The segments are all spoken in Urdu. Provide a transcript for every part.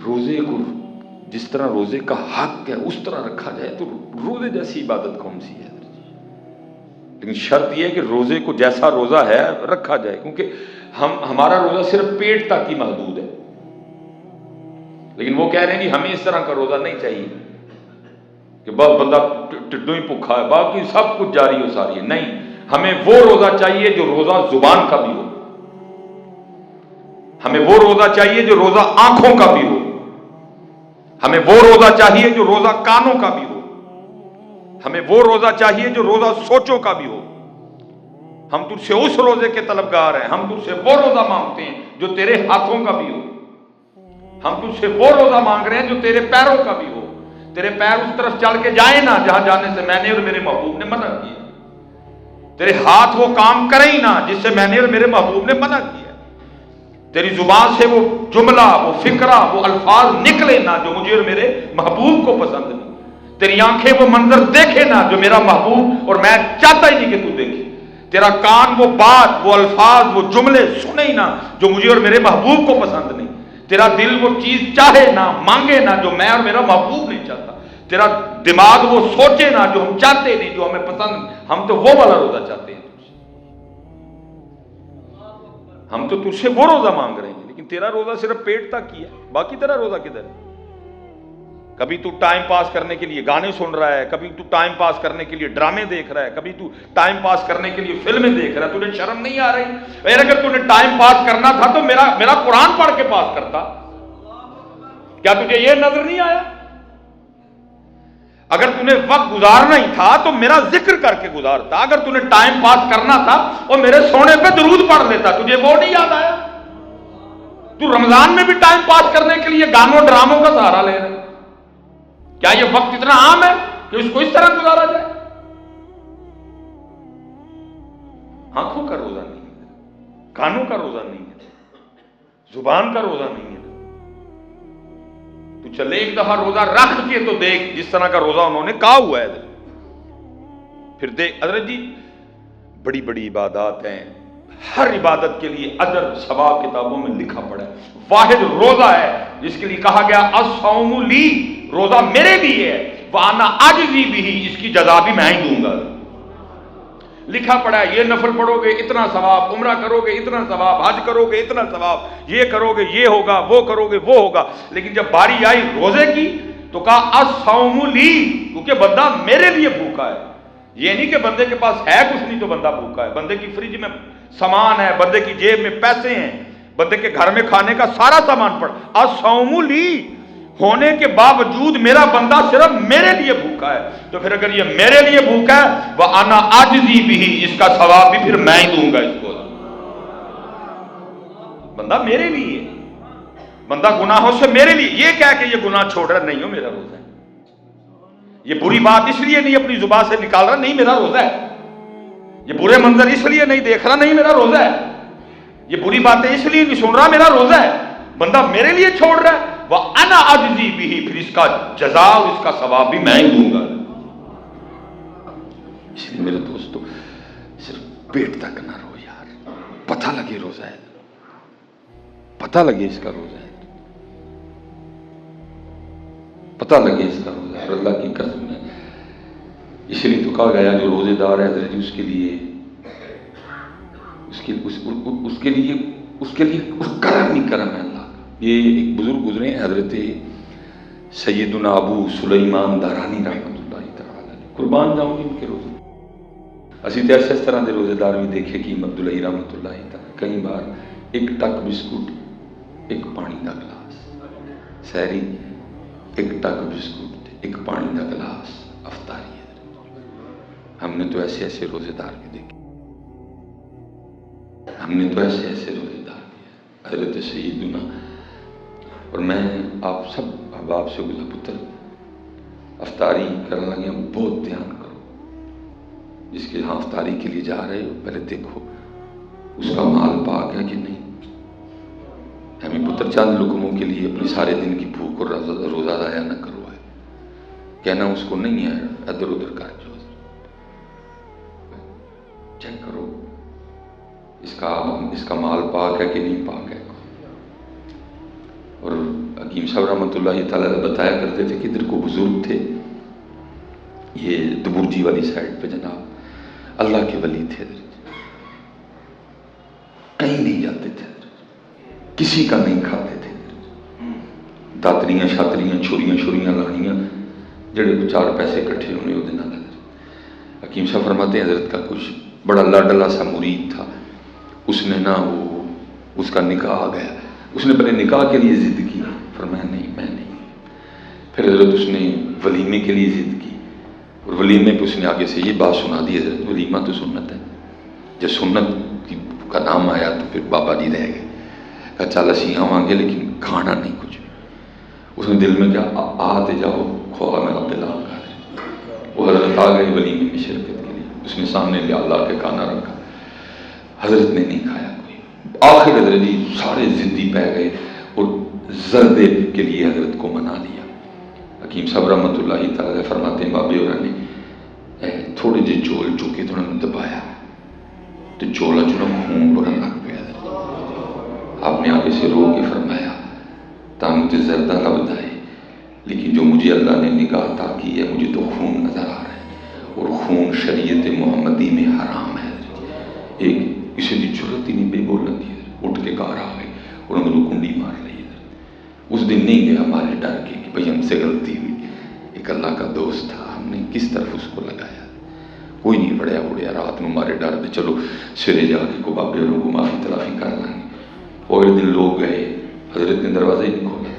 روزے کو جس طرح روزے کا حق ہے اس طرح رکھا جائے تو روزے جیسی عبادت کون سی ہے؟ لیکن شرط یہ ہے کہ روزے کو جیسا روزہ ہے رکھا جائے، کیونکہ ہمارا روزہ صرف پیٹ تک ہی محدود ہے، لیکن وہ کہہ رہے ہیں کہ ہمیں اس طرح کا روزہ نہیں چاہیے کہ بس بندہ ٹڈوں ہی بھوکھا ہے باقی سب کچھ جاری و ساری ہے، نہیں، ہمیں وہ روزہ چاہیے جو روزہ زبان کا بھی ہو، ہمیں وہ روزہ چاہیے جو روزہ آنکھوں کا بھی ہو، ہمیں وہ روزہ چاہیے جو روزہ کانوں کا بھی ہو، ہمیں وہ روزہ چاہیے جو روزہ سوچوں کا بھی ہو۔ ہم تجھ سے اس روزے کے طلبگار ہیں، ہم تجھ سے وہ روزہ مانگتے ہیں جو تیرے ہاتھوں کا بھی ہو، ہم تجھ سے وہ روزہ مانگ رہے ہیں جو تیرے پیروں کا بھی ہو، تیرے پیر اس طرف چل کے جائیں نہ جہاں جانے سے میں نے اور میرے محبوب نے منع کیا، تیرے ہاتھ وہ کام کریں نہ جس سے میں نے اور میرے محبوب نے منع کیا، تیری زبان سے وہ جملہ، وہ فکرہ، وہ الفاظ نکلے نہ جو مجھے اور میرے محبوب کو پسند نہیں، تیری آنکھیں وہ منظر دیکھے نہ جو میرا محبوب اور میں چاہتا ہی نہیں کہ تو دیکھے، تیرا کان وہ بات، وہ الفاظ، وہ جملے سنے ہی نہ جو مجھے اور میرے محبوب کو پسند نہیں، تیرا دل وہ چیز چاہے نہ، مانگے نہ جو میں اور میرا محبوب نہیں چاہتا، تیرا دماغ وہ سوچے نہ جو ہم چاہتے نہیں، جو ہمیں پسند نہیں، ہم تو وہ والا روزہ چاہتے ہیں، ہم تو تجھ سے وہ روزہ مانگ رہے ہیں، لیکن تیرا روزہ صرف پیٹ تک ہی ہے، باقی تیرا روزہ کدھر ہے؟ کبھی تو ٹائم پاس کرنے کے لیے گانے سن رہا ہے، کبھی تو ٹائم پاس کرنے کے لیے ڈرامے دیکھ رہا ہے، کبھی تو ٹائم پاس کرنے کے لیے فلمیں دیکھ رہا ہے، تجھے شرم نہیں آ رہی؟ اگر تجھے ٹائم پاس کرنا تھا تو میرا قرآن پڑھ کے پاس کرتا، کیا تجھے یہ نظر نہیں آیا؟ اگر تُنے وقت گزارنا ہی تھا تو میرا ذکر کر کے گزارتا، اگر تُنے ٹائم پاس کرنا تھا اور میرے سونے پہ درود پڑھ لیتا، تجھے وہ نہیں یاد آیا؟ تو رمضان میں بھی ٹائم پاس کرنے کے لیے گانوں ڈراموں کا سہارا لے رہے، کیا یہ وقت اتنا عام ہے کہ اس کو اس طرح گزارا جائے؟ آنکھوں کا روزہ نہیں ہے، کانوں کا روزہ نہیں ہے، زبان کا روزہ نہیں ہے، تو چلے ایک دفعہ روزہ رکھ کے تو دیکھ جس طرح کا روزہ انہوں نے کہا ہوا ہے، پھر دیکھ حضرت جی بڑی بڑی عبادات ہیں، ہر عبادت کے لیے اجر ثواب کتابوں میں لکھا پڑا ہے، واحد روزہ ہے جس کے لیے کہا گیا الصوم لی، روزہ میرے لیے ہے، وانا اجزی بھی، اس کی جزا بھی میں ہی دوں گا، لکھا پڑا ہے، یہ نفل پڑھو گے اتنا ثواب، عمرہ کرو گے اتنا ثواب، حج کرو گے اتنا ثواب، یہ کرو گے یہ ہوگا، وہ کرو گے وہ ہوگا، لیکن جب باری آئی روزے کی تو کہا الصوم لی، کیونکہ بندہ میرے لیے بھوکا ہے، یہ نہیں کہ بندے کے پاس ہے کچھ نہیں تو بندہ بھوکا ہے، بندے کی فریج میں سامان ہے، بندے کی جیب میں پیسے ہیں، بندے کے گھر میں کھانے کا سارا سامان پڑ، الصوم لی ہونے کے باوجود میرا بندہ صرف میرے لیے بھوکا ہے، تو پھر اگر یہ میرے لیے بھوکا ہے وَأَنَا عَجْزِي بِهِ، اس کا ثواب بھی پھر میں ہی دوں گا اس کو، بندہ میرے لیے، بندہ گناہوں سے میرے لیے، یہ کہہ کہ یہ گناہ چھوڑ رہا نہیں ہو میرا روزہ ہے، یہ بری بات اس لیے نہیں اپنی زبان سے نکال رہا نہیں میرا روزہ ہے، یہ برے منظر اس لیے نہیں دیکھ رہا نہیں میرا روزہ ہے، یہ بری باتیں اس لیے نہیں سن رہا میرا روزہ ہے، بندہ میرے لیے چھوڑ رہا ہے، وَأَنَا عَجْزِي بِهِ، پھر اس کا جزا اور اس کا ثواب بھی میں ہی دوں گا۔ اس لیے میرے دوستو صرف پیٹ تک نہ رو یار، پتہ لگے روزہ ہے، پتہ لگے اس کا روزہ ہے، پتہ لگے اس کا روزہ ہے، اور اللہ کی قسم ہے اس لیے تو کہا گیا جو روزے دار ہے حضرت اس کے لیے کرم ہی کرم ہے اللہ کا۔ یہ ایک بزرگ گزرے ہیں حضرت سیدنا ابو سلیمان دارانی رحمۃ اللہ تعالی علیہ، قربان جاؤں گی ان کے روزے، اسی طرح اس طرح دے روزے دار بھی دیکھے کہ عبداللہ رحمۃ اللہ تعالی کئی بار ایک ٹک بسکٹ ایک پانی کا گلاس، سحری ایک ٹک بسکٹ ایک پانی کا گلاس، افطاری ہے۔ ہم نے تو ایسے ایسے روزے دار بھی دیکھے، ہم نے تو ایسے ایسے روزے دار بھی، حضرت سیدنا، اور میں آپ سب احباب سے گزا پتر افطاری کرنے لگے بہت دھیان کرو، جس کے ہاں افطاری کے لیے جا رہے ہو پہلے دیکھو اس کا مال پاک ہے کہ نہیں، ہمیں پتر چند لقموں کے لیے اپنی سارے دن کی بھوک اور روزہ ضائع نہ کرو ہے، کہنا اس کو نہیں ہے ادھر ادھر کر جو چیک کرو اس کا مال پاک ہے کہ نہیں پاک ہے، اور حکیم صاحب رحمۃ اللہ تعالیٰ بتایا کرتے تھے کہ ادھر کو بزرگ تھے، یہ دبرجی والی سائڈ پہ جناب، اللہ کے ولی تھے، کہیں نہیں جاتے تھے، کسی کا نہیں کھاتے تھے، داتریاں شاتریاں چھریاں چھریاں لانیاں جڑے چار پیسے کٹھے ہونے وہ دن نظر۔ حکیم صاحب فرماتے ہیں حضرت کا کچھ بڑا لاڈلا سا مرید تھا، اس نے نا وہ اس کا نکاح آ گیا، اس نے پہلے نکاح کے لیے ضد کی، فرمایا نہیں میں نہیں، پھر حضرت اس نے ولیمے کے لیے ضد کی، اور ولیمے پہ اس نے آگے سے یہ بات سنا دی، حضرت ولیمہ تو سنت ہے، جب سنت کا نام آیا تو پھر بابا جی رہ گئے، کہا چل اسی آواں گے لیکن کھانا نہیں کچھ بھی۔ اس نے دل میں کیا آتے جاؤ کھوا میں آپ دلا گا، وہ حضرت آ گئے ولیمے میں شرکت کے لیے، اس نے سامنے لیا اللہ کے کھانا رکھا، حضرت نے نہیں کھایا کوئی، آخر حضرت جی سارے ضدی پہ گئے اور زردے کے لیے حضرت کو منا لیا۔ حکیم صاحب رحمۃ اللہ تعالی فرماتے ہیں بابے اور نے تھوڑے جے چول چکے تو انہوں نے دبایا تو چولا چولا خون بھرن لگ پیا، آپ نے آگے سے رو کے فرمایا تا مجھے زردہ لفظ آئے لیکن جو مجھے اللہ نے نگاہ عطا کی ہے مجھے تو خون نظر آ رہا ہے، اور خون شریعت محمدی میں حرام ہے۔ ایک کسی کی ضرورت ہی نہیں بے بولن دی، اٹھ کے گھر آ گئے، انہوں نے کنڈی مار لی۔ اس دن نہیں گیا ہمارے ڈر کے کہ بھئی ہم سے غلطی ہوئی، ایک اللہ کا دوست تھا، ہم نے کس طرف اس کو لگایا، کوئی نہیں پڑیا اڑیا، رات میں ہمارے ڈر دے چلو سرے جا کے کو بابے اور کو معافی تلافی کر لیں گے۔ اور دن لوگ گئے، حضرت نے دروازہ ہی نہیں کھولا،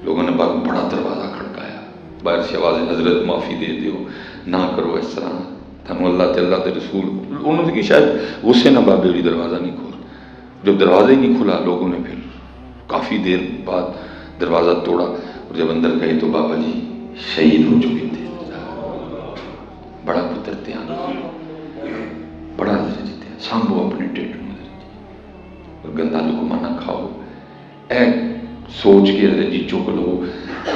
لوگوں نے بڑا دروازہ کھڑکایا، باہر سے آواز حضرت معافی دے دیو، نہ کرو اس طرح، تھانو اللہ تے اللہ تے رسول، انہوں نے کہ شاید غصے نہ بابے اور دروازہ نہیں کھولا، جب دروازہ ہی نہیں کھلا لوگوں نے پھر کافی دیر بعد دروازہ توڑا، اور جب اندر گئے تو بابا جی شہید ہو چکے تھے۔ بڑا پتر دھیان، بڑا درجہ سانبو اپنے ٹیٹ میں اور گندا لقمہ نہ کھاؤ، اے سوچ کے حضرت جی چک لو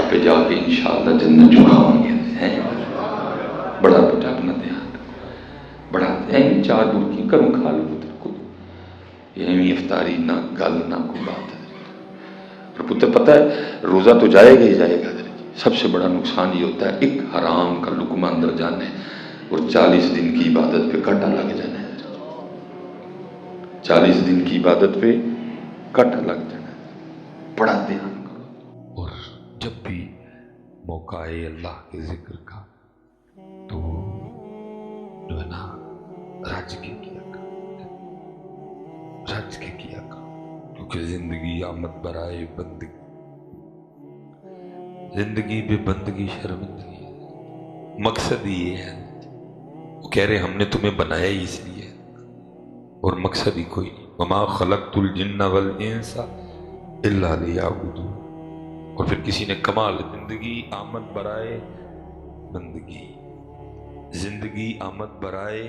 پہ جا کے انشاءاللہ جنت چکاؤں گے۔ بڑا بیٹا اپنا دھیان رکھو، بڑا اہم چار برکی کروں کھا لو پتر کو، اہمی افطاری نہ گل نہ کوئی بات ہے۔ اور پتر پتہ ہے روزہ تو جائے گا ہی جائے گا، سب سے بڑا نقصان یہ ہوتا ہے ایک حرام کا لقمہ اندر جانا ہے اور 40 دن کی عبادت پہ کٹا لگ جانا ہے، 40 دن کی عبادت پہ کٹا لگ جانا ہے، بڑا دھیان کرو۔ اور جب بھی موقع آئے اللہ کے ذکر کا تو جو ہے نا رج کے کیا کرو، رج کے کیا کرو، کیونکہ زندگی آمد برائے بندگی، زندگی بے بندگی شرمندگی، مقصد یہ ہے، وہ کہہ رہے ہم نے تمہیں بنایا ہی اس لیے اور مقصد ہی کوئی نہیں، وما خلقت الجن والانس الا لیعبدون۔ اور پھر کسی نے کمال، زندگی آمد برائے بندگی، زندگی آمد برائے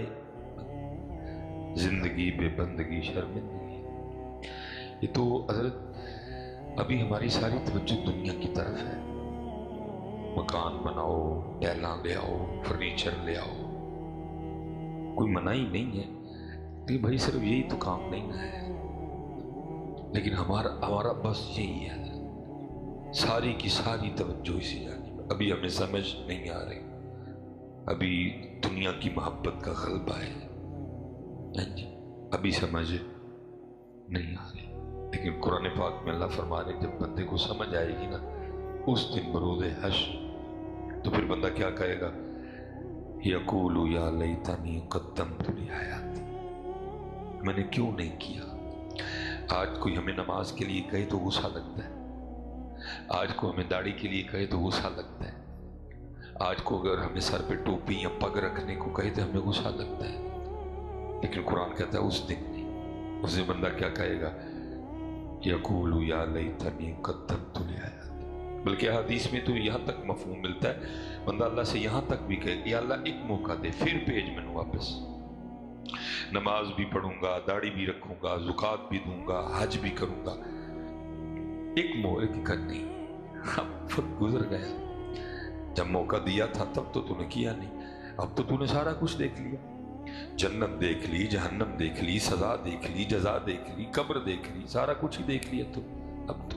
زندگی بے بندگی شرمندگی۔ یہ تو حضرت ابھی ہماری ساری توجہ دنیا کی طرف ہے، مکان بناؤ، ٹیلاں لے آؤ، فرنیچر لے آؤ، کوئی منائی نہیں ہے کہ بھائی صرف یہی تو کام نہیں ہے، لیکن ہمارا بس یہی ہے، ساری کی ساری توجہ اسی جانب۔ ابھی ہمیں سمجھ نہیں آ رہی، ابھی دنیا کی محبت کا غلبہ ہے، ابھی سمجھ نہیں آ رہی، لیکن قرآن پاک میں اللہ فرما رہے جب بندے کو سمجھ آئے گی نا اس دن بروز حشر، تو پھر بندہ کیا کہے گا، یقول یا لیتنی قدمت لحیاتی، میں نے کیوں نہیں کیا۔ آج کوئی ہمیں نماز کے لیے کہے تو غصہ لگتا ہے، آج کو ہمیں داڑھی کے لیے کہے تو غصہ لگتا ہے، آج کو اگر ہمیں سر پہ ٹوپی یا پگ رکھنے کو کہے تو ہمیں غصہ لگتا ہے، لیکن قرآن کہتا ہے اس دن نہیں، اس دن بندہ کیا کہے گا، یقول یا لیتنی قدمت لحیاتی۔ بلکہ حدیث میں تو یہاں تک مفہوم ملتا ہے، بندہ اللہ سے یہاں تک بھی کہے یا اللہ ایک موقع دے، پھر بھیج میں واپس، نماز بھی پڑھوں گا، داڑھی بھی رکھوں گا، زکوٰۃ بھی دوں گا، حج بھی کروں گا، ایک موقع نہیں، اب وقت گزر گیا، جب موقع دیا تھا تب تو نے کیا نہیں، اب تو نے سارا کچھ دیکھ لیا، جنت دیکھ لی، جہنم دیکھ لی، سزا دیکھ لی، جزا دیکھ لی، قبر دیکھ لی، سارا کچھ ہی دیکھ لیا، تو اب تو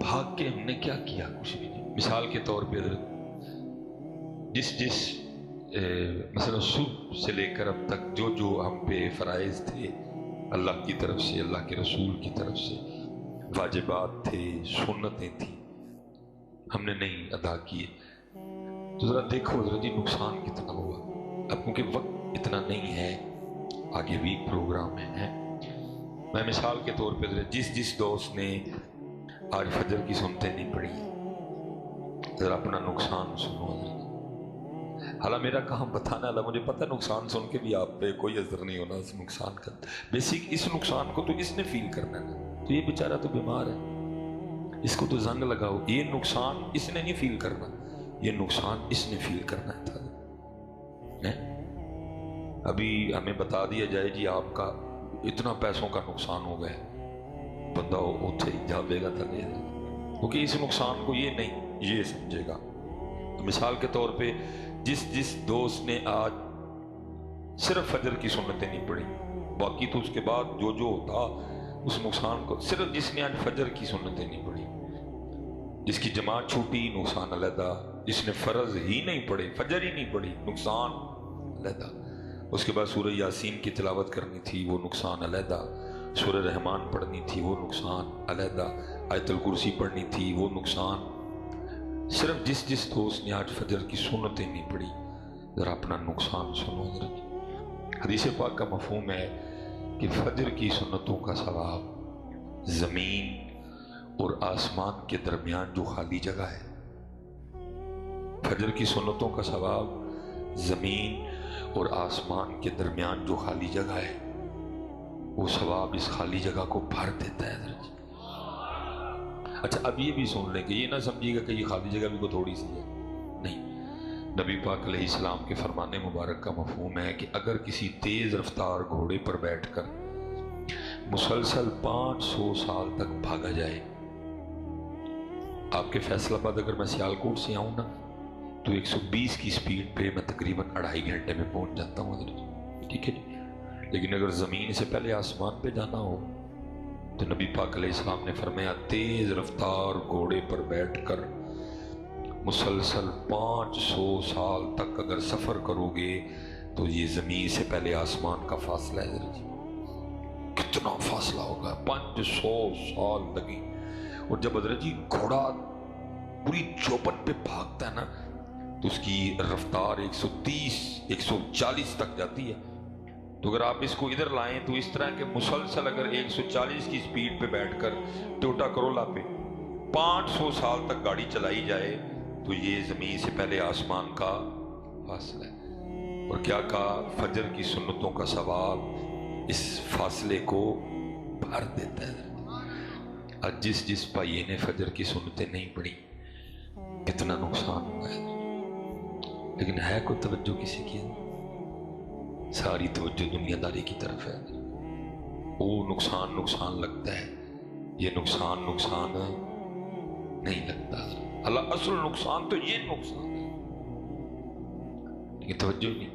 بھاگ کے ہم نے کیا کیا؟ کچھ بھی نہیں. مثال کے طور پہ حضرت جس مثلا صبح سے لے کر اب تک جو ہم پہ فرائض تھے اللہ کی طرف سے، اللہ کے رسول کی طرف سے، واجبات تھے، سنتیں تھیں، ہم نے نہیں ادا کیے. تو ذرا دیکھو حضرت جی نقصان کتنا ہوا. اب کیونکہ وقت اتنا نہیں ہے، آگے بھی پروگرام ہے. میں مثال کے طور پہ حضرت جس دوست نے آج فجر کی سنتیں نہیں پڑھی، ذرا اپنا نقصان سنو حضرت. حالانکہ میرا کام بتانا ہے، مجھے پتہ نقصان سن کے بھی آپ پہ کوئی اثر نہیں ہونا اس نقصان کا. بیسک اس نقصان کو تو اس نے فیل کرنا ہے. تو یہ بیچارہ تو بیمار ہے، اس کو تو زنگ لگاؤ. یہ نقصان اس نے نہیں فیل کرنا، یہ نقصان اس نے فیل کرنا تھا. ابھی ہمیں بتا دیا جائے جی آپ کا اتنا پیسوں کا نقصان ہو گیا، بندہ اتھے ہی جاوے گا تھا، کیونکہ اس نقصان کو یہ نہیں یہ سمجھے گا. مثال کے طور پہ جس دوست نے آج صرف فجر کی سنتیں نہیں پڑھی، باقی تو اس کے بعد جو ہوتا اس نقصان کو، صرف جس نے آج فجر کی سنتیں نہیں پڑھی، جس کی جماعت چھوٹی نقصان علیحدہ، جس نے فرض ہی نہیں پڑھے، فجر ہی نہیں پڑھی، نقصان علیحدہ. اس کے بعد سورہ یاسین کی تلاوت کرنی تھی، وہ نقصان علیحدہ. سورہ رحمان پڑھنی تھی، وہ نقصان علیحدہ. آیت الکرسی پڑھنی تھی، وہ نقصان. صرف جس دوست نے آج فجر کی سنتیں نہیں پڑھی، ذرا اپنا نقصان سنو حضرت. حدیث پاک کا مفہوم ہے کہ فجر کی سنتوں کا ثواب زمین اور آسمان کے درمیان جو خالی جگہ ہے، فجر کی سنتوں کا ثواب زمین اور آسمان کے درمیان جو خالی جگہ ہے، وہ ثواب اس خالی جگہ کو بھر دیتا ہے حضرت. اچھا اب یہ بھی سن لیں کہ یہ نہ سمجھیے گا کہ یہ خالی جگہ بھی کوئی تھوڑی سی ہے، نہیں. نبی پاک علیہ السلام کے فرمان مبارک کا مفہوم ہے کہ اگر کسی تیز رفتار گھوڑے پر بیٹھ کر مسلسل 500 سال تک بھاگا جائے. آپ کے فیصل آباد اگر میں سیالکوٹ سے آؤں نا تو 120 کی سپیڈ پہ میں تقریباً 2.5 گھنٹے میں پہنچ جاتا ہوں حضرت، ٹھیک ہے جی. لیکن اگر زمین سے پہلے آسمان پہ جانا ہو تو نبی پاک علیہ السلام نے فرمایا تیز رفتار گھوڑے پر بیٹھ کر مسلسل 500 سال تک اگر سفر کرو گے تو یہ زمین سے پہلے آسمان کا فاصلہ ہے حضرت. کتنا فاصلہ ہوگا، 500 سال لگیں. اور جب حضرت جی گھوڑا پوری چوپٹ پہ بھاگتا ہے نا تو اس کی رفتار 130 140 تک جاتی ہے. تو اگر آپ اس کو ادھر لائیں تو اس طرح کہ مسلسل اگر 140 کی سپیڈ پہ بیٹھ کر ٹوٹا کرولا پہ 500 سال تک گاڑی چلائی جائے تو یہ زمین سے پہلے آسمان کا فاصلہ ہے. اور کیا کہا، فجر کی سنتوں کا ثواب اس فاصلے کو بھر دیتا ہے. اور جس بھائی نے فجر کی سنتیں نہیں پڑھی کتنا نقصان ہوا ہے. لیکن ہے کوئی توجہ کسی کی؟ ساری توجہ دنیا داری کی طرف ہے. وہ نقصان لگتا ہے، یہ نقصان نہیں لگتا. اللہ اصل نقصان تو یہ نقصان ہے، لیکن توجہ نہیں.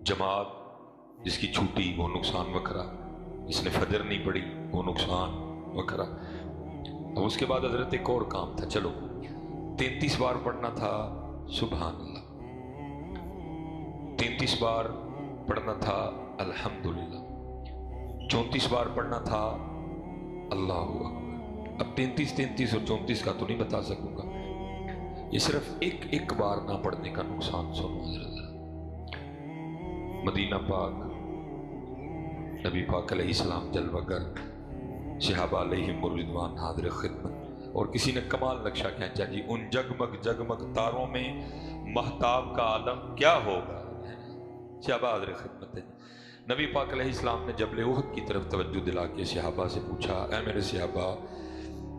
جماعت جس کی چھوٹی وہ نقصان وکھرا، جس نے فجر نہیں پڑھی وہ نقصان وکھرا. اب اس کے بعد حضرت ایک اور کام تھا. چلو 33 بار پڑھنا تھا سبحان اللہ، 33 بار پڑھنا تھا الحمدللہ، 34 بار پڑھنا تھا اللہ اکبر. اب 33 اور 34 کا تو نہیں بتا سکوں گا، یہ صرف ایک بار نہ پڑھنے کا نقصان سنو حضرت. مدینہ پاک، نبی پاک علیہ السلام جلوہ گر، صحابہ علیہم الرضوان حاضر خدمت. اور کسی نے کمال نقشہ کھینچا جی، ان جگمگ تاروں میں مہتاب کا عالم کیا ہوگا. صحابہ حاضر خدمت ہے. نبی پاک علیہ السلام نے جبل احد کی طرف توجہ دلا کے صحابہ سے پوچھا، اے میرے صحابہ،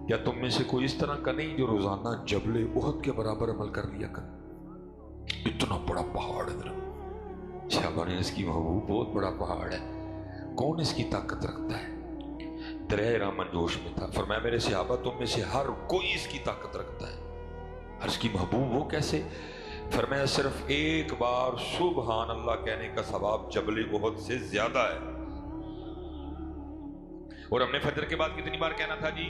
کیا تم میں سے کوئی اس طرح کا نہیں جو روزانہ جبل احد کے برابر عمل کر لیا کر؟ اتنا بڑا پہاڑ ہے. صحابہ نے اس کی محبوب بہت بڑا پہاڑ ہے، کون اس کی طاقت رکھتا ہے؟ درہ رامن جوش میں تھا. فرمایا میرے صحابہ تم میں سے ہر کوئی اس کی طاقت رکھتا ہے. ہر اس کی محبوب وہ کیسے؟ فرمایا صرف ایک بار سبحان اللہ کہنے کا ثواب جبل احد سے زیادہ ہے. اور ہم نے فجر کے بعد کتنی بار کہنا تھا جی؟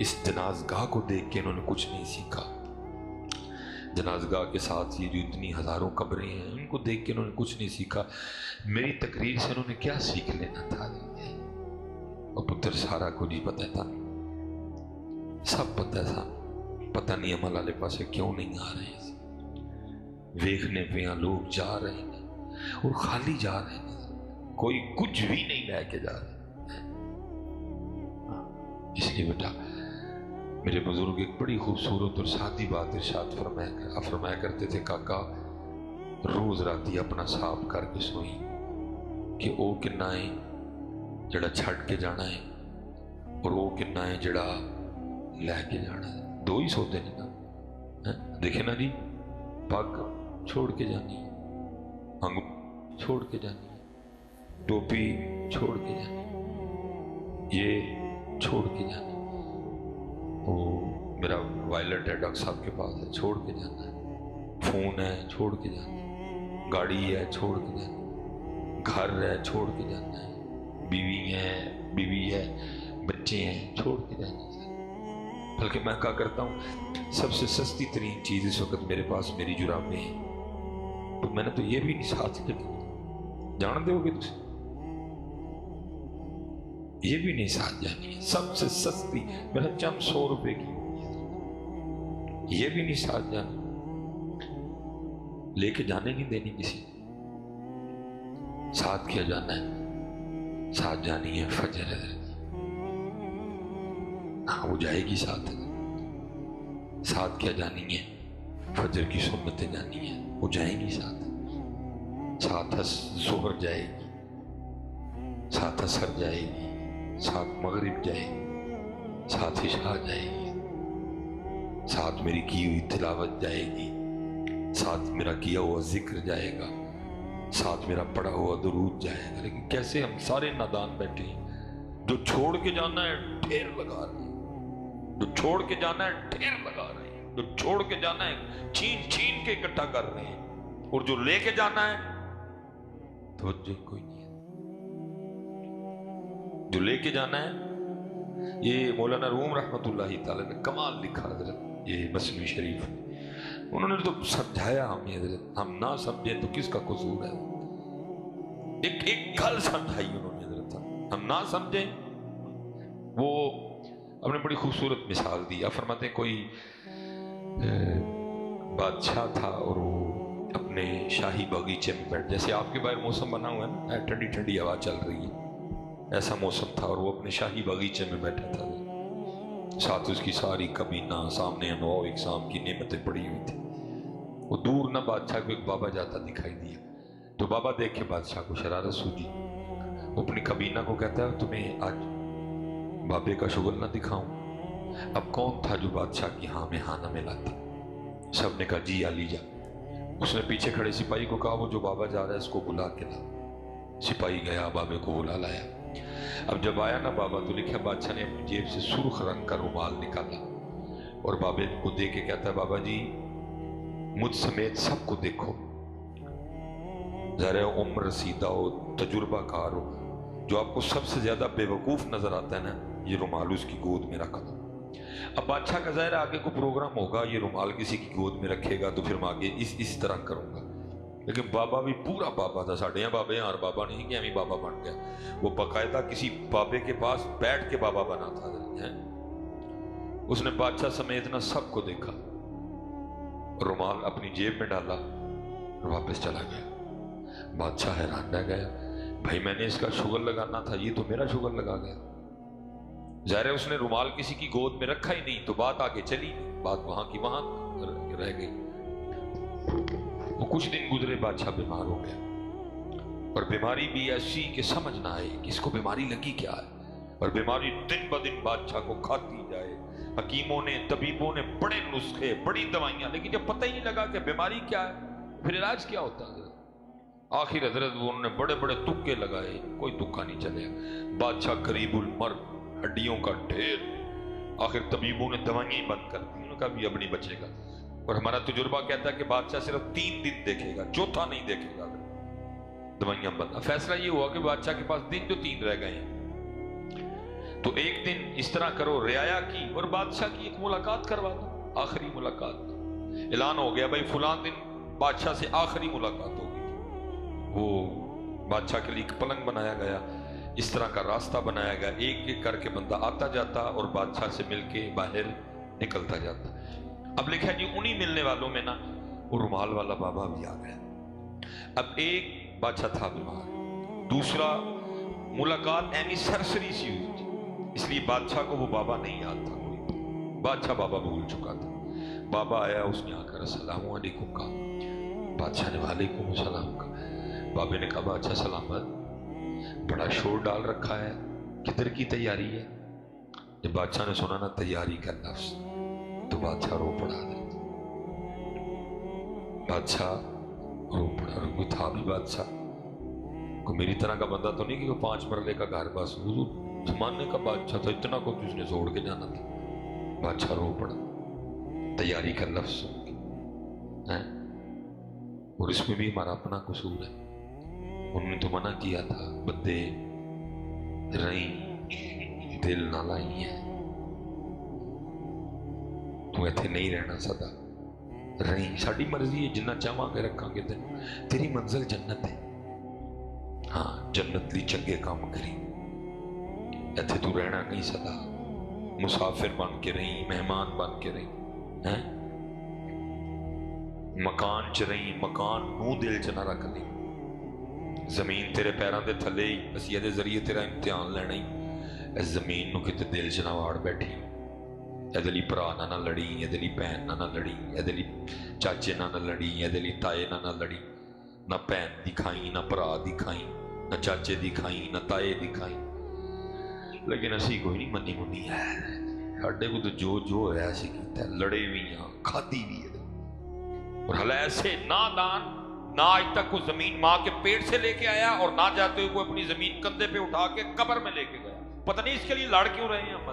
اس جنازگاہ کو دیکھ کے انہوں نے کچھ نہیں سیکھا، جنازگاہ کے ساتھ یہ جو اتنی ہزاروں قبریں ہیں ان کو دیکھ کے انہوں نے کچھ نہیں سیکھا، میری تقریر سے انہوں نے کیا سیکھ لینا تھا؟ اور پتر سارا کو نہیں پتا تھا، سب پتا تھا، پتہ نہیں عمل والے پاسے کیوں نہیں آ رہے ہیں، ویکھنے پہ لوگ جا رہے ہیں اور خالی جا رہے ہیں، کوئی کچھ بھی نہیں لے کے جا رہے۔ اس لیے بیٹا میرے بزرگ ایک بڑی خوبصورت اور سادی بات ارشاد فرمایا کرتے تھے، کاکا روز راتی اپنا صاف کر کے سوئی کہ او کنا ہے جڑا چھڑ کے جانا ہے اور وہ کنا ہے جڑا لے کے جانا ہے، دو ہی سوتے نہیں نا، دیکھیں نا جی، پگ چھوڑ کے جانی ہے، انگوٹھی چھوڑ کے جانی ہے، ٹوپی چھوڑ کے جانی ہے، یہ چھوڑ کے جانی ہے، وہ میرا وائلٹ ہے ڈاکٹر صاحب کے پاس ہے، چھوڑ کے جانا ہے، فون ہے چھوڑ کے جانا ہے، گاڑی ہے چھوڑ کے جانا ہے، گھر ہے چھوڑ کے جانا ہے، بیوی ہے بچے ہیں چھوڑ کے جانا ہے۔ بلکہ میں کہا کرتا ہوں سب سے سستی ترین چیز اس وقت میرے پاس میری جرابیں ہیں، تو میں نے تو یہ بھی نہیں ساتھ لے کے جان دے ہوگے تجھے، یہ بھی نہیں ساتھ جانی ہے، سب سے سستی میرا چند 100 روپے کی، یہ بھی نہیں ساتھ جانی، لے کے جانے نہیں دینی کسی، ساتھ کیا جانا ہے، ساتھ جانی ہے فجر ہے، ہاں وہ جائے گی ساتھ کیا جانی ہے، فجر کی سنتیں جانی ہے، وہ جائیں گی ساتھ ظہر جائے گی، ساتھ عصر جائے گی، ساتھ مغرب جائے گی، ساتھ عشاء جائے گی، ساتھ میری کی ہوئی تلاوت جائے گی، ساتھ میرا کیا ہوا ذکر جائے گا، ساتھ میرا پڑھا ہوا درود جائے گا۔ لیکن کیسے ہم سارے نادان بیٹھے ہیں، جو چھوڑ کے جانا ہے ڈھیر لگا رہے ہیں، جو چھوڑ کے جانا ہے ڈھیر لگا رہے ہیں، جو چھوڑ کے جانا ہے چھین کے اکٹھا کر رہے ہیں، اور جو لے کے جانا ہے توجہ کوئی نہیں ہے، جو لے کے جانا ہے۔ یہ مولانا روم رحمت اللہ تعالی نے کمال لکھا حضرت، یہ مثنوی شریف، انہوں نے تو سمجھایا ہمیں حضرت، ہم نہ سمجھیں تو کس کا قصور ہے، ایک گل سمجھائی انہوں نے حضرت، ہم نہ سمجھیں۔ وہ ہم نے بڑی خوبصورت مثال دی، فرماتے ہیں کوئی بادشاہ تھا اور وہ اپنے شاہی باغیچے میں بیٹھ، جیسے آپ کے باہر موسم بنا ہوا ہے نا، ٹھنڈی ٹھنڈی ہوا چل رہی ہے، ایسا موسم تھا، اور وہ اپنے شاہی باغیچے میں بیٹھا تھا، ساتھ اس کی ساری کابینہ، سامنے انواع و اقسام کی نعمتیں پڑی ہوئی تھی۔ وہ دور نہ بادشاہ کو ایک بابا جاتا دکھائی دیا، تو بابا دیکھ کے بادشاہ کو شرارت سوجی، وہ اپنی کابینہ کو کہتا ہے تمہیں آج بابے کا شغل نہ دکھاؤں؟ اب کون تھا جو بادشاہ کی ہاں میں ہاں نہ ملاتا؟ سب نے کہا جی علی جا۔ اس نے پیچھے کھڑے سپاہی کو کہا وہ جو بابا جا رہا ہے اس کو بلا کے لا۔ سپاہی گیا، بابے کو بلا لایا۔ اب جب آیا نا بابا تو لکھا بادشاہ نے اپنی جیب سے سرخ رنگ کا رومال نکالا اور بابے کو دے کے کہتا ہے بابا جی مجھ سمیت سب کو دیکھو، ذرا عمر رسیدہ ہو، تجربہ کار ہو، جو آپ کو سب سے زیادہ بے وقوف نظر آتا ہے نا، یہ رومال اس کی گود میں رکھ دو۔ اب بادشاہ کا ظاہر آگے کو پروگرام ہوگا، یہ رومال کسی کی گود میں رکھے گا تو پھر میں آگے اس طرح کروں گا، لیکن بابا بھی پورا بابا تھا، ساڑھے یہاں بابے ہیں اور بابا نہیں کہ ہمیں بابا بن گیا، وہ باقاعدہ کسی بابے کے پاس بیٹھ کے بابا بنا تھا۔ اس نے بادشاہ سمیت نہ سب کو دیکھا، رومال اپنی جیب میں ڈالا اور واپس چلا گیا۔ بادشاہ حیران رہ گیا، بھائی میں نے اس کا شغل لگانا تھا، یہ تو میرا شغل لگا گیا۔ ظاہر ہے اس نے رومال کسی کی گود میں رکھا ہی نہیں، تو بات آگے چلی، بات وہاں کی وہاں رہ گئی۔ وہ کچھ دن گزرے، بادشاہ بیمار ہو گیا، اور بیماری بھی ایسی کہ سمجھ نہ آئے کہ اس کو بیماری لگی کیا ہے، اور بیماری دن بدن بادشاہ کو کھاتی جائے۔ حکیموں نے، طبیبوں نے بڑے نسخے، بڑی دوائیاں، لیکن جب پتہ ہی نہیں لگا کہ بیماری کیا ہے پھر علاج کیا ہوتا ہے۔ آخر حضرت انہوں نے بڑے بڑے تکے لگائے، کوئی تکا نہیں چلے، بادشاہ قریب المرگ، ہڈیوں کا ڈھیر۔ آخر طبیبوں نے دوائیاں ہی بند کر دی، انہوں نے کہا بھی اب نہیں بچے گا، اور ہمارا تجربہ کہتا ہے کہ بادشاہ صرف 3 دن دیکھے گا، چوتھا نہیں دیکھے گا، دوائیاں بند۔ فیصلہ یہ ہوا کہ بادشاہ کے پاس دن جو 3 رہ گئے ہیں، تو ایک دن اس طرح کرو، رعایا کی اور بادشاہ کی ایک ملاقات کروا دو، آخری ملاقات۔ اعلان ہو گیا بھائی فلاں دن بادشاہ سے آخری ملاقات ہوگی۔ وہ بادشاہ کے لیے ایک پلنگ بنایا گیا، اس طرح کا راستہ بنایا گیا، ایک ایک کر کے بندہ آتا جاتا اور بادشاہ سے مل کے باہر نکلتا جاتا۔ اب لکھا جی انہی ملنے والوں میں نا وہ رومال والا بابا بھی آ گیا۔ اب ایک بادشاہ تھا بیمار، دوسرا ملاقات ایمی سرسری سی ہوئی تھی، اس لیے بادشاہ کو وہ بابا نہیں یاد تھا، کوئی بادشاہ بابا بھول چکا تھا۔ بابا آیا، اس نے آ کر السلام علیکم کہا، بادشاہ نے وعلیکم السلام کہا۔ بابے نے کہا بادشاہ سلامت، بڑا شور ڈال رکھا ہے، کدھر کی تیاری ہے؟ جب بادشاہ نے سنا نا تیاری کا لفظ تو بادشاہ رو پڑا۔ بادشاہ رو پڑا، کوئی تھا بھی بادشاہ، کوئی میری طرح کا بندہ تو نہیں کہ وہ 5 مرلے کا گھر، بس حضور زمانے کا بادشاہ تھا، اتنا کو اس نے چھوڑ کے جانا تھا۔ بادشاہ رو پڑا، تیاری کا لفظ سن کے، اور اس میں بھی ہمارا اپنا قصور ہے۔ انہوں نے تو منع کیا تھا، بدے رہیں دل نہ لائی ہیں، تو ایتھے نہیں رہنا سدا رہیں، ساڑی مرضی ہے، جنہ چاہواں کے رکھاں گے دن، تیری منزل جنت ہے، ہاں جنت لی چنگے کام کری، ایتھے تو رہنا نہیں سدا، مسافر بن کے رہیں، مہمان بن کے رہیں، مکان چ رہیں، مکان نو دل چ نہ رکھ لیں، زمین تیرے پیران دے تھلے ہی، بس یہ دے ذریعے تیرا امتحان لینا ہی، اس زمین نو کتے دل چ نہ واڑ بیٹھی، ایدے لی پرا نہ لڑی، ایدے لی بہن نہ لڑی، ایدے لی چاچے نہ لڑی، ایدے لی تائے نہ لڑی، نہ بہن دکھائیں، نہ پرا دکھائیں، نہ چاچے دکھائیں، نہ تائے دکھائیں، لیکن اسی کوئی نہیں منی منی ہے، ہڈے کو تو جو ہے ایسی کیتا ہے، لڑے بھی ہیں، کھاتی بھی ہے، اور حال ایسے نادان، نہ آج تک کوئی زمین ماں کے پیٹ سے لے کے آیا، اور نہ جاتے ہوئے کوئی اپنی زمین کندھے پہ اٹھا کے قبر میں لے کے گیا۔ پتہ نہیں اس کے لیے لڑ کیوں رہے ہیں ہم،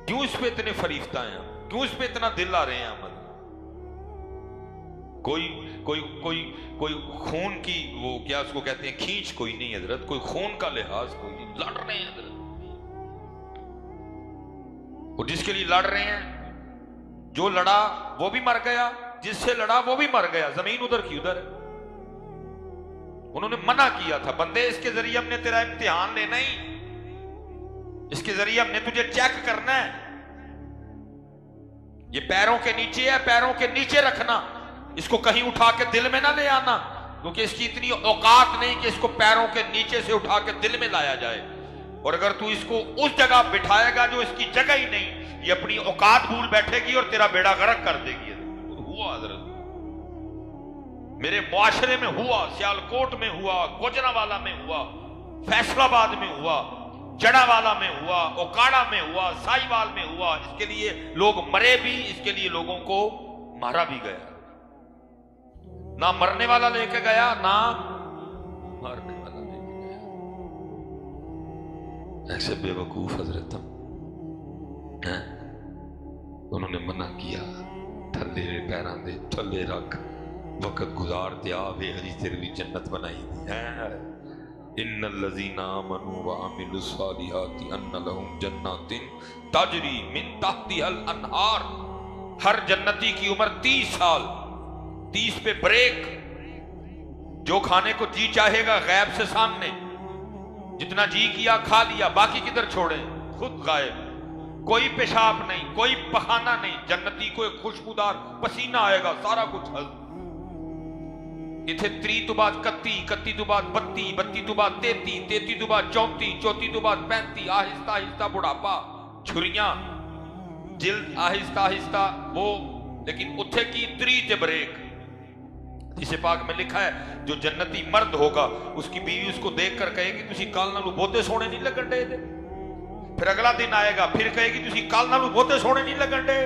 کیوں اس پہ اتنے فریفتہ ہیں، کیوں اس پہ اتنا دل آ رہے ہیں ہم؟ کوئی خون کی وہ کیا اس کو کہتے ہیں کھینچ کوئی نہیں حضرت، کوئی خون کا لحاظ کوئی نہیں، لڑ رہے ہیں حضرت، اور جس کے لیے لڑ رہے ہیں، جو لڑا وہ بھی مر گیا، جس سے لڑا وہ بھی مر گیا، زمین ادھر کی ادھر ہے۔ انہوں نے منع کیا تھا، بندے اس کے ذریعے ہم نے تیرا امتحان لینا ہی، اس کے ذریعے ہم نے تجھے چیک کرنا ہے، یہ پیروں کے نیچے ہے، پیروں کے نیچے رکھنا، اس کو کہیں اٹھا کے دل میں نہ لے آنا، کیونکہ اس کی اتنی اوقات نہیں کہ اس کو پیروں کے نیچے سے اٹھا کے دل میں لایا جائے، اور اگر تو اس کو اس جگہ بٹھائے گا جو اس کی جگہ ہی نہیں، یہ اپنی اوقات بھول بیٹھے گی اور تیرا بیڑا غرق کر دے گی۔ ہوا حضرت، میرے معاشرے میں ہوا، سیالکوٹ میں ہوا، گوجرانوالہ میں ہوا، فیصل آباد میں ہوا، جڑا والا میں ہوا، اوکاڑا میں ہوا، سائیوال میں ہوا، اس کے لیے لوگ مرے بھی، اس کے لیے لوگوں کو مارا بھی گیا، نہ مرنے والا لے کے گیا نہ مارنے والا لے کے گیا۔ ایسے بے وقوف حضرت ہیں، انہوں نے منع کیا، تھلے پیران دے تھلے رکھ، وقت گزار دیا، بے حری تیرے لیے جنت بنائی دی ہے۔ ان الذین آمنوا وعملوا الصالحات ان لهم جنات تجری من تحتها الانہار۔ ہر جنتی کی عمر 30 سال، 30 پہ بریک، جو کھانے کو جی چاہے گا غیب سے سامنے، جتنا جی کیا کھا لیا، باقی کدھر چھوڑیں، خود غائب، کوئی پیشاب نہیں، کوئی پخانہ نہیں، جنتی کو ایک خوشبودار پسینہ آئے گا، سارا کچھ حل۔ اتھے 3 تو بعد 31، 31 تو بعد 32، 32 تو بعد 33، 33 تو بعد 34، 34 تو بعد 35، آہستہ آہستہ بڑھاپا، چھریاں، جلد آہستہ آہستہ وہ، لیکن اتھے کی 3 تے بریک۔ جسے پاک میں لکھا ہے جو جنتی مرد ہوگا اس کی بیوی اس کو دیکھ کر کہے گی تسی کال نالو بہتے سونے نہیں لگن دے دے، پھر اگلا دن آئے گا پھر کہے گی تسی کال نالو بہتے سونے نہیں لگن دے،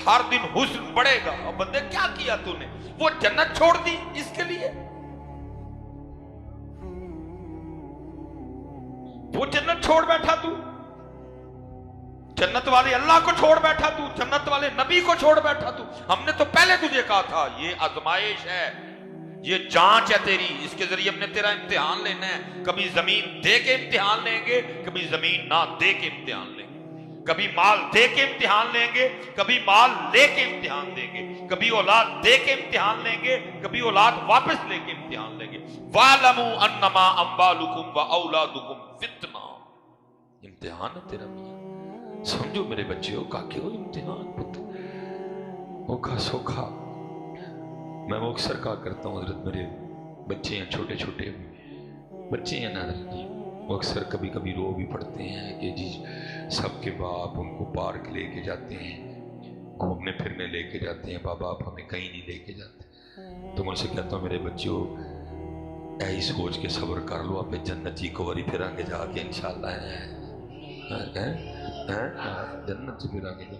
ہر دن حسن بڑھے گا۔ اور بندے کیا کیا تو نے؟ وہ جنت چھوڑ دی اس کے لیے، وہ جنت چھوڑ بیٹھا تو، جنت والے اللہ کو چھوڑ بیٹھا تو، جنت والے نبی کو چھوڑ بیٹھا تو۔ ہم نے تو پہلے تجھے کہا تھا یہ آزمائش ہے، یہ جانچ ہے تیری، اس کے ذریعے ہم نے تیرا امتحان لینا ہے. کبھی زمین دے کے امتحان لیں گے، کبھی زمین نہ دے کے امتحان لیں گے، کبھی مال دے کے امتحان لیں گے، کبھی مال لے کے امتحان دیں گے، کبھی اولاد دے کے امتحان لیں گے، کبھی اولاد واپس لے کے امتحان لیں گے. وَاعْلَمُوا أَنَّمَا أَمْوَالُكُمْ وَأَوْلَادُكُمْ فِتْنَةٌ. امتحان ہے تیرا میاں، سمجھو میرے بچے ہو کاکے ہو امتحان پتر اوکھا سوکھا. میں وہ اکثر کہا کرتا ہوں حضرت میرے بچے ہیں چھوٹے چھوٹے بچے ہیں نا حضرت جی، وہ اکثر کبھی کبھی رو بھی پڑتے ہیں کہ جی سب کے باپ ان کو پارک لے کے جاتے ہیں، گھومنے پھرنے لے کے جاتے ہیں، بابا آپ ہمیں کہیں نہیں لے کے جاتے. تو میں سے کہتا ہوں میرے بچوں ایہی سوچ کے صبر کر لو، آپ جنت جی کو وری پھر آگے جا کے انشاءاللہ جنت سے پھر آگے جا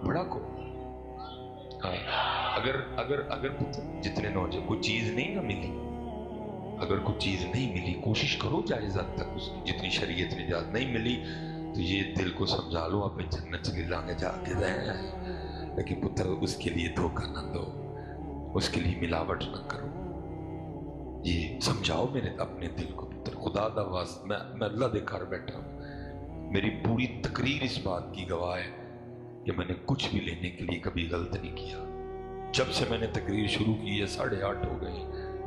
بڑا کو اگر جتنے نوجوان کوئی چیز نہیں نہ ملی، اگر کوئی چیز نہیں ملی کوشش کرو جائز حد تک اس کی، جتنی شریعت نے اجازت نہیں ملی تو یہ دل کو سمجھا لو آپ جنت سے آگے جا کے رہیں، لیکن پتر اس کے لیے دھوکہ نہ دو، اس کے لیے ملاوٹ نہ کرو. یہ سمجھاؤ میرے اپنے دل کو پتر، خدا دا واسطہ میں اللہ دے گھر بیٹھا ہوں، میری پوری تقریر اس بات کی گواہ ہے کہ میں نے کچھ بھی لینے کے لیے کبھی غلط نہیں کیا. جب سے میں نے تقریر شروع کی ہے 8:30 ہو گئے،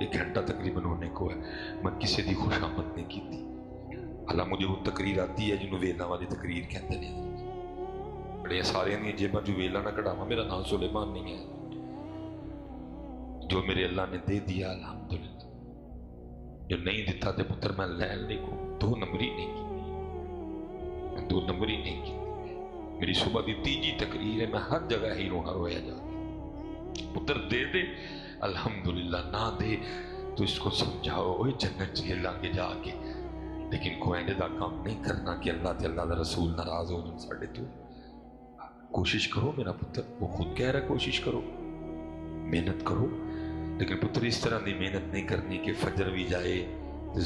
1 گھنٹہ تقریباً ہونے کو ہے، میں کسی دی خوش آمد نہیں کی تھی. حالانکہ مجھے وہ تقریر آتی ہے جنہوں ویلا والی تقریر کہتے ہیں، بڑے سارے نہیں جیباں جو ویلا نہ کڑھاواں، میرا نام سلیمان نہیں ہے، جو میرے اللہ نے دے دیا الحمدللہ، جو نہیں دیتا تے پتر میں لین نہیں کو 2 نمبری نہیں کی، 2 نمبری نہیں کی. میری صبح کی 3 تقریر ہے، میں ہر جگہ ہی رویا جا کے پتر دے دے الحمدللہ، نہ دے تو اس کو سمجھاؤ اوہ جنت چلے لانگے جا کے، لیکن کوئی دا کام نہیں کرنا کہ اللہ تے اللہ دا رسول ناراض ہو جن ساڑھے تو. کوشش کرو میرا پتر، وہ خود کہہ رہا کوشش کرو، محنت کرو، لیکن پتر اس طرح دی محنت نہیں کرنی کہ فجر بھی جائے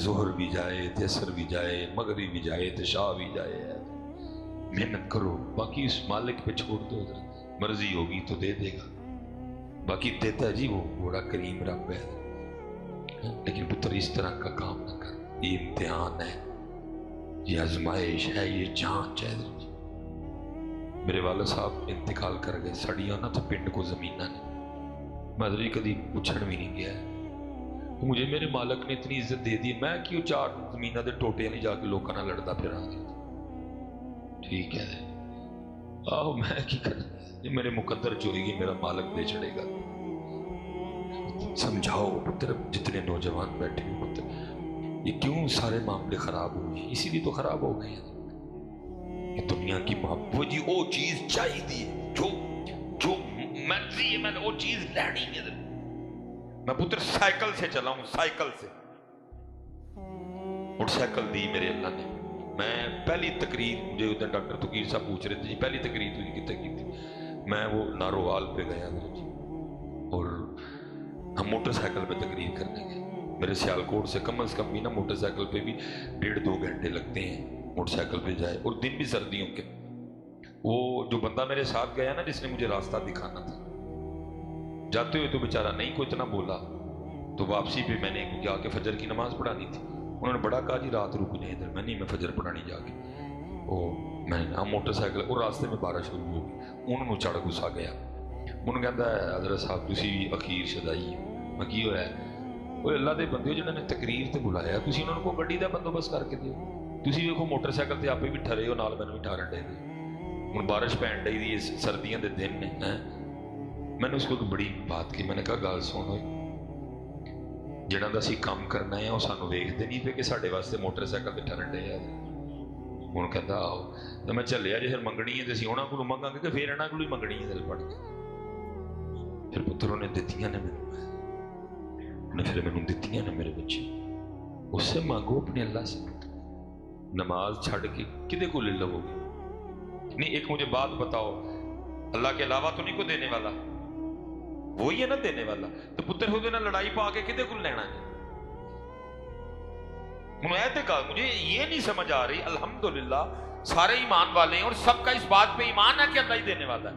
ظہر بھی جائے عصر بھی جائے مغرب بھی جائے عشاء بھی جائے. محنت کرو، باقی اس مالک پہ چھوڑ دو، مرضی ہوگی تو دے دے گا، باقی دیتا ہے جی وہ بڑا کریم رب ہے. لیکن پتر اس طرح کا کام نہ کر، یہ امتحان ہے، یہ آزمائش ہے، یہ جانچ ہے. میرے والد صاحب انتقال کر گئے، سڑیاں نہ تو پنڈ کو زمینہ نے، میں ادھر کدی پوچھن بھی نہیں گیا ہے. مجھے میرے مالک نے اتنی عزت دے دی، میں کیوں 4 زمینہ دے ٹوٹے نہیں جا کے لوگوں نہ لڑتا پھر آگے. ٹھیک ہے آہو میں کی کرنا، یہ میرے مقدر جو ہوئی گی میرا مالک دے چڑھے گا. سمجھاؤ پتر جتنے نوجوان بیٹھے ہیں پتر، یہ کیوں سارے معاملے خراب ہو گئے، اسی لیے تو خراب ہو گئے ہیں کہ دنیا کی محبت جی وہ چیز چاہیے جو مرضی ہے، میں نے وہ چیز لینی ہے. میں پتر سائیکل سے چلا ہوں، سائیکل سے موٹر سائیکل دی میرے اللہ نے. میں پہلی تقریر، مجھے ادھر ڈاکٹر تقیر صاحب پوچھ رہے تھے جی پہلی تقریر تھی کتنے کی تھی، میں وہ ناروال پہ گیا اور ہم موٹر سائیکل پہ تقریر کرنے گئے. میرے سیالکوٹ سے کم از کم بھی نا موٹر سائیکل پہ بھی 1.5-2 گھنٹے لگتے ہیں موٹر سائیکل پہ جائے، اور دن بھی سردیوں کے. وہ جو بندہ میرے ساتھ گیا نا جس نے مجھے راستہ دکھانا تھا، جاتے ہوئے تو بیچارہ نہیں کوئی اتنا بولا، تو واپسی پہ میں نے جا کے فجر کی نماز پڑھانی تھی، انہوں نے بڑا کہا جی رات رک جائیں ادھر، میں نہیں میں فجر پڑھانی جا کے. میں موٹر سائیکل اور راستے میں بارش شروع ہو گئی، انہوں چڑھ گسا گیا. انہوں کہتا ہے حضرت صاحب تسی بھی اخیر شدائی ہے. میں کی ہوا ہے، وہ اللہ دے بندے جنہوں نے تقریر تے بلایا، تسی انہوں کو گڈی دا بندوبست کر کے دیو. تسی ویکھو موٹر سائیکل تے آپے بھی ٹھرے ہو، نال مینوں بھی ٹھارن ڈے دے. ہن بارش پین ڈئی دی سردیاں دے دن نے. میں نے اس کو بڑی بات کی، میں نے کہا گل سن ہوئے جنہاں دا اسی کام کرنا ہے وہ سانوں ویکھدے نہیں پے کہ ساڈے واسطے موٹر سائیکل تے ٹھرن ڈے آ. ہوں کہتا آؤ تو میں چلیا جی پھر منگنی ہے تو اسی انہوں کو منگا گے کہ پھر انہوں کو ہی منگنی ہے دل پڑ کے. پھر پتروں نے دتیاں نے انہیں پھر میں دتیاں نے میرے بچے. اس سے مانگو اپنے اللہ سے، نماز چھڑ کے کدے کو لے لو گے نہیں. ایک مجھے بات بتاؤ، اللہ کے علاوہ تو نہیں کوئی دینے والا، وہی ہے نا دینے والا. تو پتر ہو دینا لڑائی پا کے کدے کو لینا ہے. مجھے یہ نہیں سمجھ آ رہی. الحمدللہ سارے ایمان والے ہیں اور سب کا اس بات پہ ایمان ہے کہ اللہ ہی دینے والا ہے.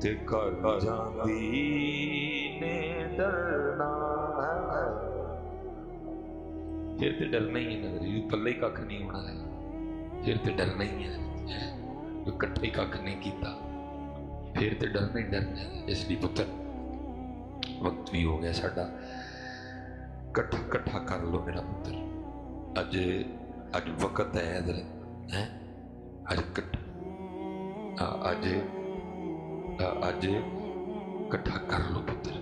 تے کر جاندی نے ڈرنا پھر تے ڈرنا ہی ہے نا پلے ہی کھ نہیں ہونا ہے پھر تے ڈرنا ہی ہے جو کٹھے ہی کھ نہیں کیتا پھر تے ڈرنا ہی ڈرنا ہے اس لیے پتر وقت بھی ہو گیا ساڈا کٹھا کٹھا کر لو میرا پتر اج اج وقت ہے حضرت اج اج کٹھا کر لو پتر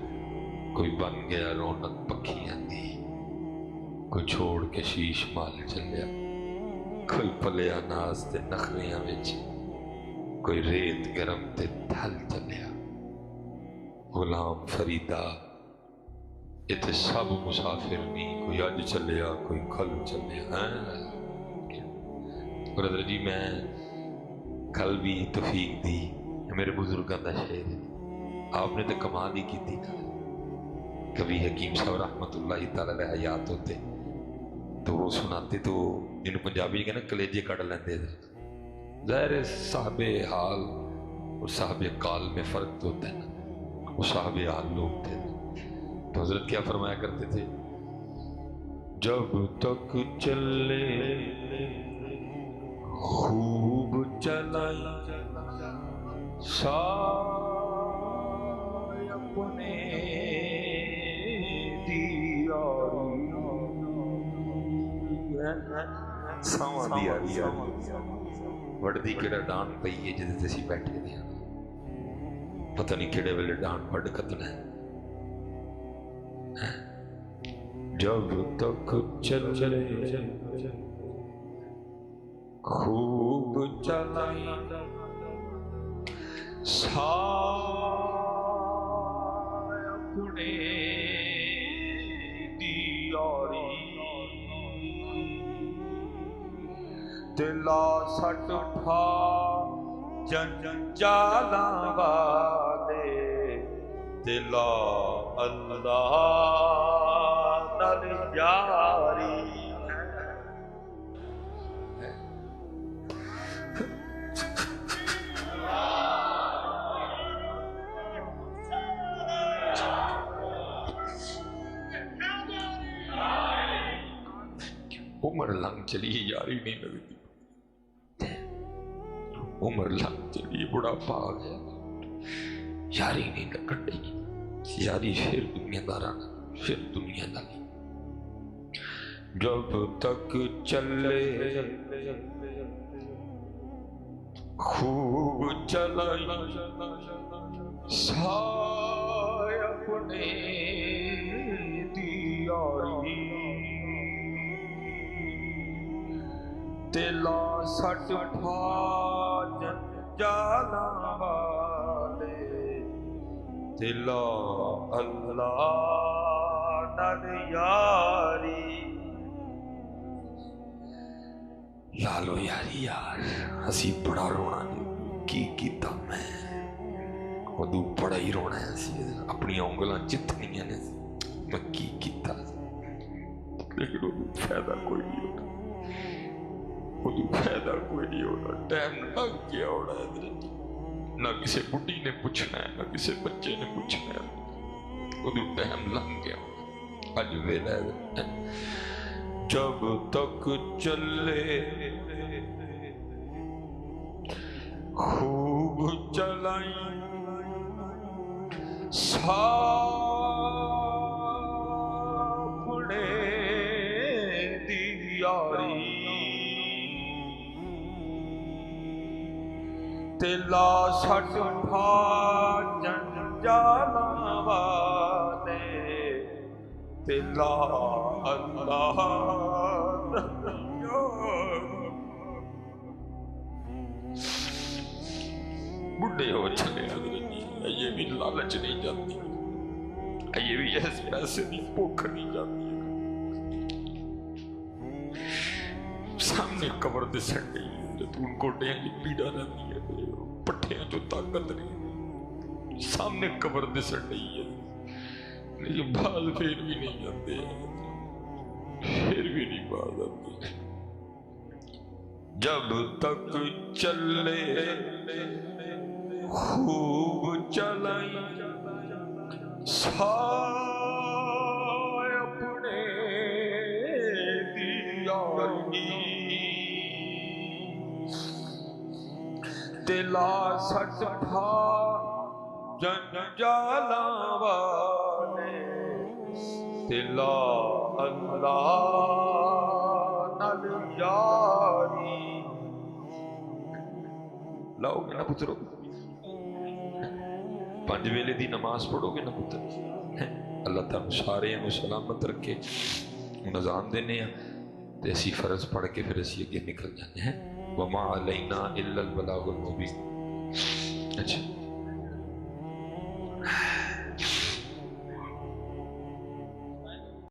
کوئی بن گیا رونق پکھی آندی کوئی چھوڑ کے شیش مال چلیا کوئی پلیا ناز تے نخریاں وچ کوئی ریت گرم تے تھل چلیا غلام فریدا اتنے سب مسافر نہیں کوئی اج چلیا کوئی کل چلیا برادر جی میں کل بھی توفیق دی میرے بزرگوں کا شعر آپ نے تو کمال ہی کی تھی کبھی حکیم صاحب رحمت اللہ تعالی علیہ حیات ہوتے تو وہ سناتے تو جنہوں پنجابی کہنا کلیجے کٹ لیندے ظاہر صاحب حال اور صاحب قال میں فرق تو ہوتا ہے نا وہ صاحب حال لوگ تھے تو حضرت کیا فرمایا کرتے تھے جب تک چلے خوب چلائی سائے اپنے ساواں دیاری وڑدی کیڑا ڈان پئی ہے جدے تے اسی بیٹھے دے پتہ نہیں کیڑے ویلے ڈان وڈ کتنا ہے جب تک چلے خوب چلائی سائے اپنے دیاری دلا سٹ اٹھا جنجالاں والے دلا اللہ نال یاری عمر لنگ چلی یاری نہیں لگتی عمر لنگ چلی بڑھاپا آ گیا یاری نہیں لگتی یاری پھر دنیا دارانا پھر دنیا داری جب تک چلے خوب چلائی سائے اپنے دیاری دلا سٹ اٹھا جنجالاں والے دلا اللہ نال یاری لالو یاری یار اسی بڑا رونا کی کیتا میں ادو بڑا ہی رونا ہے اسی اپنی انگلاں جتنیاں نے میں کی کیتا لیکن ادو فائدہ کوئی نہیں ہوتا ادو فائدہ کوئی نہیں ہوتا ٹائم لگ گیا ہونا ہے نہ کسی بڑھی نے پوچھنا ہے نہ کسی بچے نے پوچھنا ہے ادو ٹائم لگ گیا اج ویلا ہے جب تک چلے خوب چلائی ساپڑے دیاری تلا سٹ اٹھا جنجالاں والے تلا اللہ بڑھے ہو چلے حضرت یہ بھی لالچ نہیں جاتی یہ بھی ایسے ایسے نہیں بھوک نہیں جاتی سامنے قبر دے سڑ گئی تو ان کو ڈیاں کی پیڑا رہتی ہے پٹھیاں جو طاقت نہیں سامنے قبر دے سڑ گئی ہے لیکن باز پھر بھی نہیں جاتے پھر بھی نہیں باز آتے جب تک چلے خوب چلائی سائے اپنے دیاری تلا سٹ پھا جنجالاں والے تلا اللہ نال یاری لاؤ گے نا پترو پانچ ویلے دی نماز پڑھو گے نا پتر اللہ تعالیٰ سارے انو سلامت رکھے نظام دینے ہیں تے اسی فرض پڑھ کے پھر اسی اگے نکل جانے ہیں وما علینا الا البلاغ المبین. اچھا